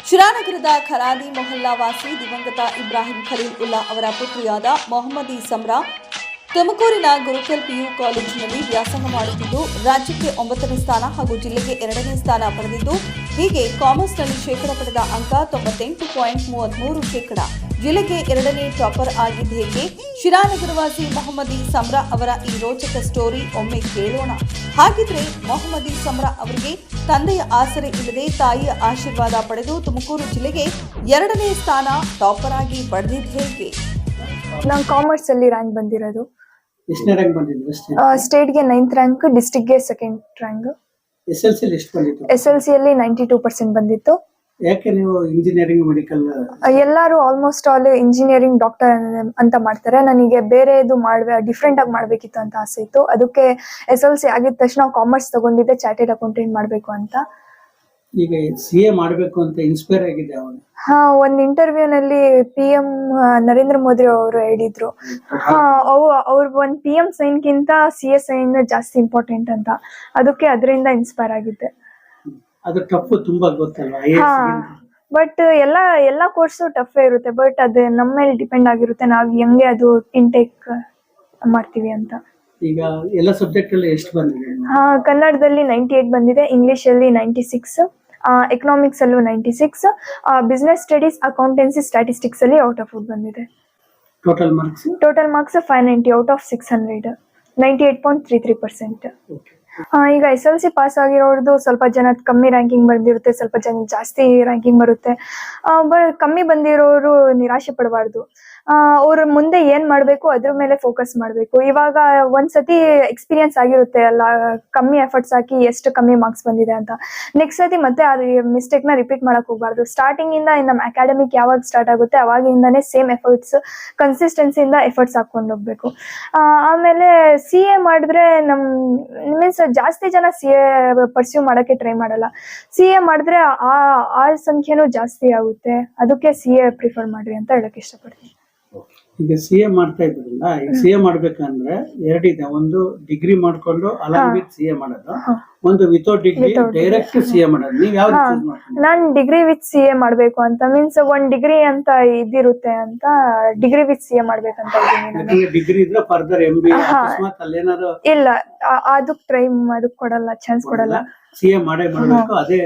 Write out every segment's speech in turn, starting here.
ಶಿರಾನಗರದ ಖರಾದಿ ಮೊಹಲ್ಲಾ ವಾಸಿ ದಿವಂಗತ ಇಬ್ರಾಹಿಂ ಖಲೀಲ್ ಉಲ್ಲಾ ಅವರ ಪುತ್ರಿಯಾದ ಮೊಹಮ್ಮದಿ ಸಮ್ರಾ ತುಮಕೂರಿನ ಗುರುಕಲ್ ಪಿಯು ಕಾಲೇಜಿನಲ್ಲಿ ವ್ಯಾಸಂಗ ಮಾಡುತ್ತಿದ್ದು ರಾಜ್ಯಕ್ಕೆ 9ನೇ ಸ್ಥಾನ ಹಾಗೂ ಜಿಲ್ಲೆಗೆ 2ನೇ ಸ್ಥಾನ ಪಡೆದಿದ್ದು, ಹೀಗೆ ಕಾಮರ್ಸ್ನಲ್ಲಿ ಶೇಕಡ ಪಡೆದ ಅಂಕ 98.33%. ಜಿಲ್ಲೆಗೆ 2ನೇ ಟಾಪರ್ ಆಗಿದ್ದ ಹೇಗೆ ಶಿರಾನಗರವಾಸಿ ಮೊಹಮ್ಮದಿ ಸಮ್ರಾ ಅವರ ಈ ರೋಚಕ ಸ್ಟೋರಿ ಒಮ್ಮೆ ಕೇಳೋಣ. ಹಾಗಿದ್ರೆ ಮೊಹಮ್ಮದಿ ಸಮ್ರಾ ಅವರಿಗೆ ತಂದೆಯ ಆಸರೆ ಇಲ್ಲದೆ ತಾಯಿಯ ಆಶೀರ್ವಾದ ಪಡೆದು ತುಮಕೂರು ಜಿಲ್ಲೆಗೆ 2ನೇ ಸ್ಥಾನ ಟಾಪರ್ ಆಗಿ ಪಡೆದಿದ್ದ ಹೇಗೆ? ನಾನು ಕಾಮರ್ಸ್ ಅಲ್ಲಿ ರ್ಯಾಂಕ್ ಬಂದಿರೋದು. ಎಷ್ಟನೇ ರ್ಯಾಂಕ್ ಬಂದಿದ್ರು? ಸ್ಟೇಟ್ಗೆ 9th ರ್ಯಾಂಕ್, ಡಿಸ್ಟ್ರಿಕ್ಟ್ಗೆ 2nd ರ್ಯಾಂಕ್. SLC ಎಷ್ಟು ಬಂದಿತ್ತು? SLC ಅಲ್ಲಿ 92% ಬಂದಿತ್ತು. ಯಾಕೆ ನೀವು ಇಂಜಿನಿಯರಿಂಗ್ ಮೆಡಿಕಲ್? ಎಲ್ಲರೂ ಆಲ್ಮೋಸ್ಟ್ ಆಲ್ ಇಂಜಿನಿಯರಿಂಗ್ ಡಾಕ್ಟರ್ ಅಂತ ಮಾಡ್ತಾರೆ. ನನಗೆ ಬೇರೆದು ಡಿಫ್ರೆಂಟ್ ಆಗಿ ಮಾಡ್ಬೇಕಿತ್ತು ಅಂತ ಆಸೆ ಇತ್ತು. ಅದಕ್ಕೆ SLC ಆಗಿದ ತಕ್ಷಣ ಕಾಮರ್ಸ್ ತಗೊಂಡಿದ್ದೆ, ಚಾರ್ಟೆಡ್ ಅಕೌಂಟೆಂಟ್ ಮಾಡ್ಬೇಕು ಅಂತ. ಈಗ CA ಮಾಡಬೇಕು ಅಂತ ಇನ್ಸ್ಪೈರ್ ಆಗಿದೆ ಅವನು? ಒಂದು ಇಂಟರ್ವ್ಯೂ ನಲ್ಲಿ PM ನರೇಂದ್ರ ಮೋದಿ ಅವರು ಹೇಳಿದ್ರು, ಅವ್ರು ಒಂದು PM ಸೈನ್ ಗಿಂತ CA ಸೈನ್ ಜಾಸ್ತಿ ಇಂಪಾರ್ಟೆಂಟ್ ಅಂತ. ಅದಕ್ಕೆ ಅದರಿಂದ ಇನ್ಸ್ಪೈರ್ ಆಗಿದ್ದೆ. ಅದು ಟಫ್ ತುಂಬಾ ಗೊತ್ತಲ್ವಾ? ಬಟ್ ಎಲ್ಲ ಕೋರ್ಸು ಟಫ್ ಇರುತ್ತೆ. ಬಟ್ ಅದು ನಮ್ಮ ಮೇಲೆ ಡಿಪೆಂಡ್ ಆಗಿರುತ್ತೆ, ನಾವು ಹೆಂಗೆ ಅದು ಇಂಟೇಕ್ ಮಾಡ್ತೀವಿ ಅಂತ. ಈಗ ಎಲ್ಲ ಸಬ್ಜೆಕ್ಟ್ ಅಲ್ಲಿ ಎಷ್ಟು ಬಂದಿದೆ? ಕನ್ನಡದಲ್ಲಿ 98 ಬಂದಿದೆ, ಇಂಗ್ಲಿಷ್ ಅಲ್ಲಿ 96, ಎಕನಾಮಿಕ್ಸ್ ಅಲ್ಲೂ 96, ಬಿಸ್ನೆಸ್ ಸ್ಟಡೀಸ್, ಅಕೌಂಟೆನ್ಸಿ, ಸ್ಟ್ಯಾಟಿಸ್ಟಿಕ್ಸ್ ಅಲ್ಲಿ ಔಟ್ ಆಫ್ ಬಂದಿದೆ. Total marks 590 out of 600, 98.33%. ಈಗ SLC ಪಾಸ್ ಆಗಿರೋದು ಸ್ವಲ್ಪ ಜನ ಕಮ್ಮಿ ರ್ಯಾಂಕಿಂಗ್ ಬಂದಿರುತ್ತೆ, ಸ್ವಲ್ಪ ಜನ ಜಾಸ್ತಿ ರ್ಯಾಂಕಿಂಗ್ ಬರುತ್ತೆ. ಕಮ್ಮಿ ಬಂದಿರೋರು ನಿರಾಶೆ ಪಡಬಾರ್ದು. ಅವ್ರ ಮುಂದೆ ಏನ್ ಮಾಡ್ಬೇಕು ಅದ್ರ ಮೇಲೆ ಫೋಕಸ್ ಮಾಡ್ಬೇಕು. ಇವಾಗ ಒಂದ್ಸತಿ ಎಕ್ಸ್ಪೀರಿಯನ್ಸ್ ಆಗಿರುತ್ತೆ ಅಲ್ಲ, ಕಮ್ಮಿ ಎಫರ್ಟ್ಸ್ ಹಾಕಿ ಎಷ್ಟು ಕಮ್ಮಿ ಮಾರ್ಕ್ಸ್ ಬಂದಿದೆ ಅಂತ. ನೆಕ್ಸ್ಟ್ ಸತಿ ಮತ್ತೆ ಆ ಮಿಸ್ಟೇಕ್ ನ ರಿಪೀಟ್ ಮಾಡಕ್ ಹೋಗ್ಬಾರ್ದು. ಸ್ಟಾರ್ಟಿಂಗ್ ಇಂದ ನಮ್ಮ ಅಕಾಡೆಮಿಕ್ ಯಾವಾಗ ಸ್ಟಾರ್ಟ್ ಆಗುತ್ತೆ ಅವಾಗಿಂದಾನೇ ಸೇಮ್ ಎಫರ್ಟ್ಸ್, ಕನ್ಸಿಸ್ಟೆನ್ಸಿಯಿಂದ ಎಫರ್ಟ್ಸ್ ಹಾಕೊಂಡು ಹೋಗ್ಬೇಕು. ಆಮೇಲೆ CA ಮಾಡಿದ್ರೆ ಮೀನ್ಸ್ ಜಾಸ್ತಿ ಜನ CA ಪರ್ಸ್ಯೂ ಮಾಡಕ್ಕೆ ಟ್ರೈ ಮಾಡಲ್ಲ. CA ಮಾಡಿದ್ರೆ ಆ ಸಂಖ್ಯೆನೂ ಜಾಸ್ತಿ ಆಗುತ್ತೆ. ಅದಕ್ಕೆ CA ಪ್ರಿಫರ್ ಮಾಡ್ರಿ ಅಂತ ಹೇಳಕ್ ಇಷ್ಟಪಡ್ತೀನಿ. ಈಗ CA ಮಾಡ್ತಾ ಇದ್ರಲ್ಲ, ಈಗ CA ಮಾಡ್ಬೇಕಂದ್ರೆ ಎರಡಿದೆ. ಒಂದು ಡಿಗ್ರಿ ಮಾಡ್ಕೊಂಡು ಅಲಾಂಗ್ ವಿತ್ CA ಮಾಡೋದು, ಒಂದು ವಿತೌಟ್ ಡಿಗ್ರಿ ಡೈರೆಕ್ಟ್ CA ಮಾಡೋದು. ನೀವು ಯಾವ್ದು ಚೂಸ್ ಮಾಡ್ತೀರಿ? ನಾನ್ ಡಿಗ್ರಿ ವಿತ್ CA ಮಾಡ್ಬೇಕು ಅಂತ, ಮೀನ್ಸ್ 1 ಡಿಗ್ರಿ ಅಂತ ಇದಿರುತ್ತೆ ಅಂತ ಡಿಗ್ರಿ ವಿತ್ CA ಮಾಡ್ಬೇಕಂತ ಇದ್ದೀನಿ. ಡಿಗ್ರಿ ಇದ್ರೆ ಫರ್ದರ್ MBA ಅಕಸ್ಮಾತ್ ಅಲ್ಲೇನಾದ್ರು ಇಲ್ಲ, ಅದಕ್ಕೆ ಕೊಡಲ್ಲ, ಚಾನ್ಸ್ ಕೊಡಲ್ಲ. CA ಮಾಡಬೇಕು ಅದೇ.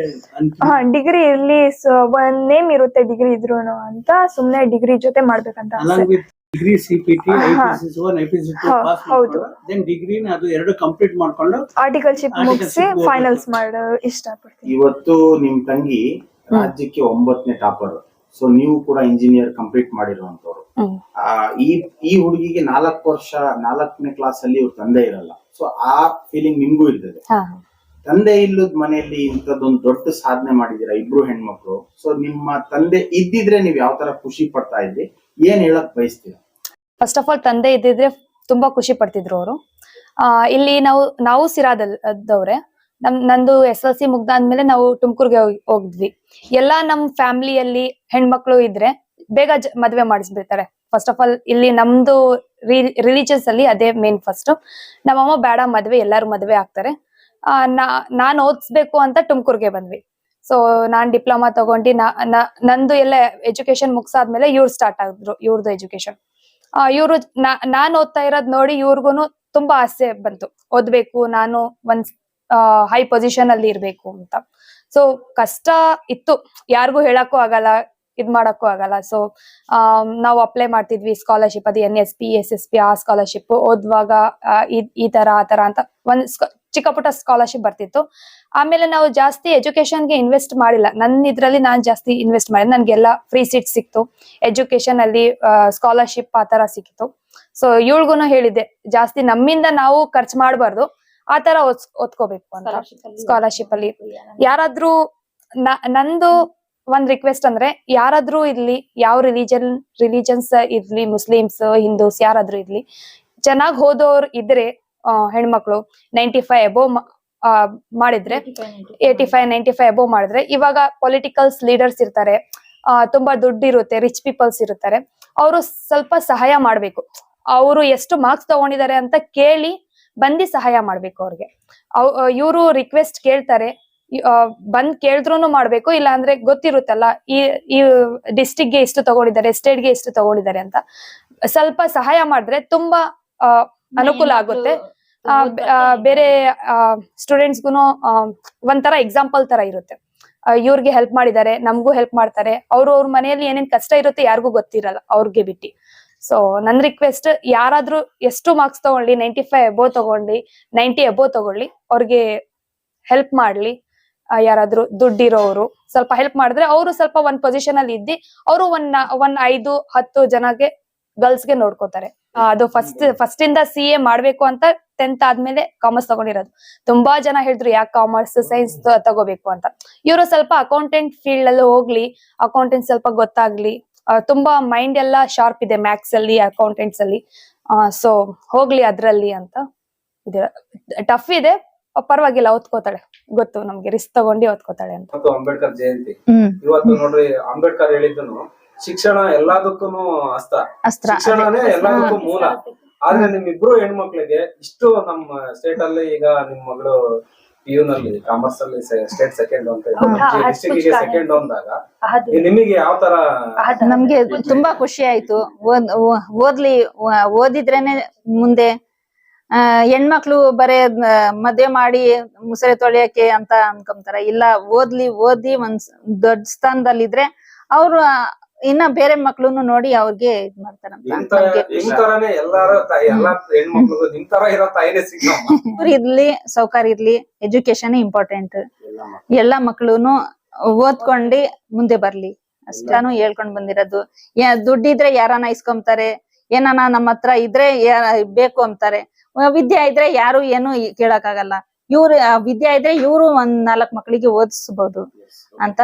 ಡಿಗ್ರಿ ಇರ್ಲಿ, ಒಂದ್ ನೇಮ್ ಇರುತ್ತೆ ಡಿಗ್ರಿ ಇದ್ರೂನು ಅಂತ, ಸುಮ್ನೆ ಡಿಗ್ರಿ ಜೊತೆ ಮಾಡ್ಬೇಕಂತ. Degree CPT, IPC1, IPC2 pass ಮಾಡ್ಕೊಂಡು ದೆನ್ ಡಿಗ್ರಿನ ಅದು ಎರಡು ಕಂಪ್ಲೀಟ್ ಮಾಡ್ಕೊಂಡು ಆರ್ಟಿಕಲ್ಶಿಪ್ ಮುಗಿಸಿ ಫೈನಲ್ಸ್ ಮಾಡೋ ಇಷ್ಟಪಡ್ತೀನಿ. ಇವತ್ತು ನಿಮ್ ತಂಗಿ ರಾಜ್ಯಕ್ಕೆ 9ನೇ ಟಾಪರ್. ಸೊ ನೀವು ಕೂಡ ಇಂಜಿನಿಯರ್ ಕಂಪ್ಲೀಟ್ ಮಾಡಿರುವಂತವ್ರು. ಈ ಹುಡುಗಿಗೆ 4 ವರ್ಷ 4ನೇ ಕ್ಲಾಸ್ ಅಲ್ಲಿ ಇವ್ರ ತಂದೆ ಇರಲ್ಲ. ಸೊ ಆ ಫೀಲಿಂಗ್ ನಿಮ್ಗೂ ಇರ್ತದೆ. ತಂದೆ ಇಲ್ಲದ ಮನೆಯಲ್ಲಿ ಇಂಥದ್ದೊಂದು ದೊಡ್ಡ ಸಾಧನೆ ಮಾಡಿದೀರಾ ಇಬ್ರು ಹೆಣ್ಮಕ್ಳು. ಸೊ ನಿಮ್ಮ ತಂದೆ ಇದ್ದಿದ್ರೆ ನೀವ್ ಯಾವ ತರ ಖುಷಿ ಪಡ್ತಾ ಇದ್ರಿ, ಏನ್ ಹೇಳಕ್ ಬಯಸ್ತೀರಾ? ಫಸ್ಟ್ ಆಫ್ ಆಲ್ ತಂದೆ ಇದ್ದಿದ್ರೆ ತುಂಬಾ ಖುಷಿ ಪಡ್ತಿದ್ರು ಅವರು. ಇಲ್ಲಿ ನಾವು ಸಿರಾದವ್ರೆ. ನಂದು SLC ಮುಗ್ದಾದ್ಮೇಲೆ ನಾವು ತುಮಕೂರ್ಗೆ ಹೋಗಿದ್ವಿ. ಎಲ್ಲಾ ನಮ್ ಫ್ಯಾಮಿಲಿಯಲ್ಲಿ ಹೆಣ್ಮಕ್ಳು ಇದ್ರೆ ಬೇಗ ಮದ್ವೆ ಮಾಡಿಸ್ಬಿಡ್ತಾರೆ. ಫಸ್ಟ್ ಆಫ್ ಆಲ್ ಇಲ್ಲಿ ನಮ್ದು ರಿಲಿಜಿಯನ್ಸ್ ಅಲ್ಲಿ ಅದೇ ಮೇನ್. ಫಸ್ಟ್ ನಮ್ಮಮ್ಮ ಬೇಡ ಮದ್ವೆ, ಎಲ್ಲಾರು ಮದ್ವೆ ಆಗ್ತಾರೆ. ನಾನ್ ಓದಿಸ್ಬೇಕು ಅಂತ ತುಮಕೂರ್ಗೆ ಬಂದ್ವಿ. ಸೊ ನಾನ್ ಡಿಪ್ಲೊಮಾ ತಗೊಂಡು ನಂದು ಎಲ್ಲ ಎಜುಕೇಶನ್ ಮುಗ್ಸಾದ್ಮೇಲೆ ಇವ್ರು ಸ್ಟಾರ್ಟ್ ಆಗಿದ್ರು, ಇವ್ರದ್ದು ಎಜುಕೇಶನ್. ಇವ್ರು ನಾನ್ ಓದ್ತಾ ಇರೋದ್ ನೋಡಿ ಇವ್ರಿಗೂನು ತುಂಬಾ ಆಸೆ ಬಂತು, ಓದ್ಬೇಕು, ನಾನು ಒಂದ್ ಹೈ ಪೊಸಿಷನ್ ಅಲ್ಲಿ ಇರ್ಬೇಕು ಅಂತ. ಸೊ ಕಷ್ಟ ಇತ್ತು, ಯಾರಿಗೂ ಹೇಳಕ್ಕೂ ಆಗಲ್ಲ, ಇದ್ ಮಾಡಕ್ಕೂ ಆಗಲ್ಲ. ಸೊ ನಾವು ಅಪ್ಲೈ ಮಾಡ್ತಿದ್ವಿ ಸ್ಕಾಲರ್ಶಿಪ್, ಅದು NSP SSP ಆ ಸ್ಕಾಲರ್ಶಿಪ್. ಓದುವಾಗ ಈ ತರ ಆ ತರ ಅಂತ ಒಂದ್ ಚಿಕ್ಕ ಪುಟ್ಟ ಸ್ಕಾಲರ್ಶಿಪ್ ಬರ್ತಿತ್ತು. ಆಮೇಲೆ ನಾವು ಜಾಸ್ತಿ ಎಜುಕೇಶನ್ಗೆ ಇನ್ವೆಸ್ಟ್ ಮಾಡಿಲ್ಲ. ಇದ್ರಲ್ಲಿ ನಾನ್ ಜಾಸ್ತಿ ಇನ್ವೆಸ್ಟ್ ಮಾಡಿಲ್ಲ. ನನ್ಗೆಲ್ಲ ಫ್ರೀ ಸೀಟ್ ಸಿಕ್ತು, ಎಜುಕೇಶನ್ ಅಲ್ಲಿ ಸ್ಕಾಲರ್ಶಿಪ್ ಆ ತರ ಸಿಕ್ತು. ಸೊ ಇವಳ್ಗುನು ಹೇಳಿದ್ದೆ, ಜಾಸ್ತಿ ನಮ್ಮಿಂದ ನಾವು ಖರ್ಚು ಮಾಡಬಾರ್ದು, ಆ ತರ ಓದ್ಕೋಬೇಕು ಅಂತ. ಸ್ಕಾಲರ್ಶಿಪ್ ಅಲ್ಲಿ ಯಾರಾದ್ರೂ ನಂದು ಒಂದ್ ರಿಕ್ವೆಸ್ಟ್ ಅಂದ್ರೆ, ಯಾರಾದ್ರೂ ಇರ್ಲಿ, ಯಾವ ರಿಲಿಜನ್ಸ್ ಇರ್ಲಿ, ಮುಸ್ಲಿಮ್ಸ್, ಹಿಂದೂಸ್ ಯಾರಾದ್ರೂ ಇರ್ಲಿ, ಚೆನ್ನಾಗ್ ಓದೋರ್ ಇದ್ರೆ ಹೆಣ್ಮಕ್ಳು 95 ಅಬೋವ್ ಮಾಡಿದ್ರೆ, 85-95 ಅಬೋವ್ ಮಾಡಿದ್ರೆ, ಇವಾಗ ಪೊಲಿಟಿಕಲ್ಸ್ ಲೀಡರ್ಸ್ ಇರ್ತಾರೆ, ತುಂಬಾ ದುಡ್ಡು ಇರುತ್ತೆ, ರಿಚ್ ಪೀಪಲ್ಸ್ ಇರ್ತಾರೆ, ಅವರು ಸ್ವಲ್ಪ ಸಹಾಯ ಮಾಡ್ಬೇಕು. ಅವರು ಎಷ್ಟು ಮಾರ್ಕ್ಸ್ ತಗೊಂಡಿದ್ದಾರೆ ಅಂತ ಕೇಳಿ ಬಂದಿ ಸಹಾಯ ಮಾಡ್ಬೇಕು ಅವ್ರಿಗೆ. ಇವರು ರಿಕ್ವೆಸ್ಟ್ ಕೇಳ್ತಾರೆ, ಬಂದ್ ಕೇಳಿದ್ರು ಮಾಡ್ಬೇಕು, ಇಲ್ಲ ಅಂದ್ರೆ ಗೊತ್ತಿರುತ್ತಲ್ಲ ಈ ಡಿಸ್ಟ್ರಿಕ್ಟ್ ಗೆ ಎಷ್ಟು ತಗೊಂಡಿದ್ದಾರೆ, ಸ್ಟೇಟ್ ಗೆ ಎಷ್ಟು ತಗೊಂಡಿದ್ದಾರೆ ಅಂತ ಸ್ವಲ್ಪ ಸಹಾಯ ಮಾಡಿದ್ರೆ ತುಂಬಾ ಅನುಕೂಲ ಆಗುತ್ತೆ. ಬೇರೆ ಸ್ಟೂಡೆಂಟ್ಸ್ಗುನು ಒಂಥರ ಎಕ್ಸಾಂಪಲ್ ತರ ಇರುತ್ತೆ. ಇವ್ರಿಗೆ ಹೆಲ್ಪ್ ಮಾಡಿದ್ದಾರೆ, ನಮಗೂ ಹೆಲ್ಪ್ ಮಾಡ್ತಾರೆ. ಅವ್ರ ಮನೆಯಲ್ಲಿ ಏನೇನ್ ಕಷ್ಟ ಇರುತ್ತೆ ಯಾರಿಗೂ ಗೊತ್ತಿರಲ್ಲ ಅವ್ರಿಗೆ ಬಿಟ್ಟು. ಸೊ ನನ್ ರಿಕ್ವೆಸ್ಟ್, ಯಾರಾದ್ರೂ ಎಷ್ಟು ಮಾರ್ಕ್ಸ್ ತಗೊಳ್ಳಿ, 95 ಅಬೋವ್ ತಗೊಳ್ಳಿ, 90 ಅಬೋವ್ ತಗೊಳ್ಳಿ, ಅವ್ರಿಗೆ ಹೆಲ್ಪ್ ಮಾಡ್ಲಿ. ಯಾರಾದ್ರೂ ದುಡ್ಡಿರೋರು ಸ್ವಲ್ಪ ಹೆಲ್ಪ್ ಮಾಡಿದ್ರೆ ಅವರು ಸ್ವಲ್ಪ ಒಂದ್ ಪೊಸಿಷನ್ ಅಲ್ಲಿ ಇದ್ದಿ ಅವರು ಒಂದ್ 5-10 ಜನಗೆ ಗರ್ಲ್ಸ್ಗೆ ನೋಡ್ಕೋತಾರೆ. ಅದು ಫಸ್ಟ್ ಇಂದ CA ಮಾಡ್ಬೇಕು ಅಂತ 10th ಆದ್ಮೇಲೆ ಕಾಮರ್ಸ್ ತಗೊಂಡಿರೋದು. ತುಂಬಾ ಜನ ಹೇಳಿದ್ರು ಯಾಕೆ ಕಾಮರ್ಸ್ ಸೈನ್ಸ್ ತಗೋಬೇಕು ಅಂತ. ಇವರು ಸ್ವಲ್ಪ ಅಕೌಂಟೆಂಟ್ ಫೀಲ್ಡ್ ಅಲ್ಲಿ ಹೋಗ್ಲಿ, ಅಕೌಂಟೆಂಟ್ ಸ್ವಲ್ಪ ಗೊತ್ತಾಗ್ಲಿ, ತುಂಬಾ ಮೈಂಡ್ ಎಲ್ಲ ಶಾರ್ಪ್ ಇದೆ ಮ್ಯಾಥ್ಸ್ ಅಲ್ಲಿ, ಅಕೌಂಟೆಂಟ್ಸ್ ಅಲ್ಲಿ. ಸೊ ಹೋಗ್ಲಿ ಅದ್ರಲ್ಲಿ ಅಂತ ಇದೆ. ಟಫ್ ಇದೆ, ಪರವಾಗಿಲ್ಲ, ಓದ್ಕೋತಾಳೆ. ಗೊತ್ತು ನಮ್ಗೆ, ರಿಸ್ಕ್ ತಗೊಂಡು ಓದ್ಕೋತಾಳೆ ಅಂತ. ಅಂಬೇಡ್ಕರ್ ಜಯಂತಿ ಇವತ್ತು ನೋಡ್ರಿ, ಅಂಬೇಡ್ಕರ್ ಹೇಳಿದ್ದನು ಶಿಕ್ಷಣ ಎಲ್ಲದಕ್ಕೂ ಅಸ್ತ್ರ, ಶಿಕ್ಷಣನೇ ಎಲ್ಲದಕ್ಕೂ ಮೂಲ. ಆದ್ರೆ ನಿಮ್ಮಿಬ್ರು ಹೆಣ್ಮಕ್ಳಿಗೆ ಇಷ್ಟು ನಮ್ಮ ಸ್ಟೇಟ್ ಅಲ್ಲಿ, ಈಗ ನಿಮ್ ಮಗಳು PU ನಲ್ಲಿ ಕಾಮರ್ಸ್ ಅಲ್ಲಿ ಸ್ಟೇಟ್ ಸೆಕೆಂಡ್ ಅಂತ ಡಿಸ್ಟ್ರಿಕ್ಟ್ ಗೆ ಸೆಕೆಂಡ್ ಅಂದಾಗ ನಿಮಗೆ ಯಾವ ತರ? ನಮ್ಗೆ ತುಂಬಾ ಖುಷಿ ಆಯ್ತು. ಓದಿದ್ರೇನೆ ಮುಂದೆ. ಹೆಣ್ಮಕ್ಳು ಬರೇ ಮದ್ವೆ ಮಾಡಿ ಮುಸರೆ ತೊಳೆಯಕ್ಕೆ ಅಂತ ಅನ್ಕೊಂತಾರ. ಇಲ್ಲ, ಓದಿ ಒಂದ್ ದೊಡ್ಡ ಸ್ಥಾನದಲ್ಲಿದ್ರೆ ಅವ್ರು ಇನ್ನ ಬೇರೆ ಮಕ್ಳುನು ನೋಡಿ ಅವ್ರಿಗೆ ಇದ್ ಮಾಡ್ತಾರಂತ. ಇರ್ಲಿ, ಸೌಕರ್ಯ ಇರ್ಲಿ, ಎಜುಕೇಶನ್ ಇಂಪಾರ್ಟೆಂಟ್. ಎಲ್ಲಾ ಮಕ್ಳುನು ಓದ್ಕೊಂಡಿ ಮುಂದೆ ಬರ್ಲಿ ಅಷ್ಟಾನು ಹೇಳ್ಕೊಂಡ್ ಬಂದಿರೋದು. ದುಡ್ಡಿದ್ರೆ ಯಾರನ್ನ ಇಸ್ಕೊಂತಾರೆ, ಏನಾನ ನಮ್ಮ ಹತ್ರ ಇದ್ರೆ ಬೇಕು ಅಂತಾರೆ. ವಿದ್ಯೆ ಇದ್ರೆ ಯಾರು ಏನು ಕೇಳಕ್ ಆಗಲ್ಲ. ಇವ್ರು ವಿದ್ಯೆ ಇದ್ರೆ ಇವ್ರು ಒಂದ್ 4 ಮಕ್ಳಿಗೆ ಓದಿಸ್ಬೋದು ಅಂತ.